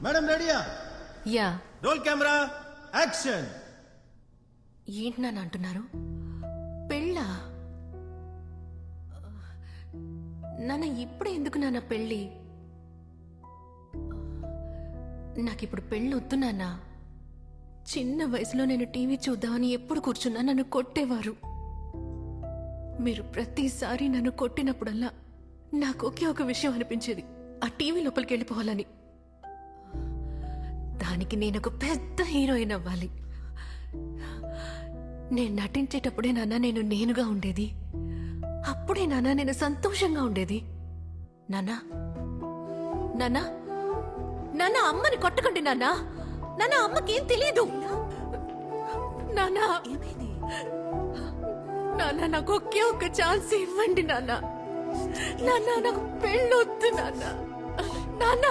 Madam రెడీయా? Yeah. Roll camera action. ఏంటి నాన్న అంటున్నారు? పెళ్ళా? నాన్న ఇప్పుడు ఎందుకు నాన్న పెళ్ళి? నాకిప్పుడు పెళ్ళి వద్దు నాన్న. చిన్న వయసులో నేను టీవీ చూద్దామని ఎప్పుడు కూర్చున్నా నన్ను కొట్టేవారు. మీరు ప్రతిసారి నన్ను కొట్టినప్పుడల్లా నాకు ఒకే ఒక విషయం అనిపించేది, ఆ టీవీ లోపలికి వెళ్ళిపోవాలని. దానికి నేను ఒక పెద్ద హీరోయిన్ అవ్వాలి. నేను నటించేటప్పుడే నాన్న నేను నేనుగా ఉండేది. అప్పుడే నాన్న నేను సంతోషంగా ఉండేది. నాన్న నాన్న నాన్న అమ్మని కొట్టకండి నాన్న. నాన్న అమ్మకేం తెలియదు. నాన్న నాన్న నాకు ఒకే ఒక ఛాన్స్ ఇవ్వండి నాన్న. నాన్న నాకు పెళ్ళొద్దు నాన్న. నాన్న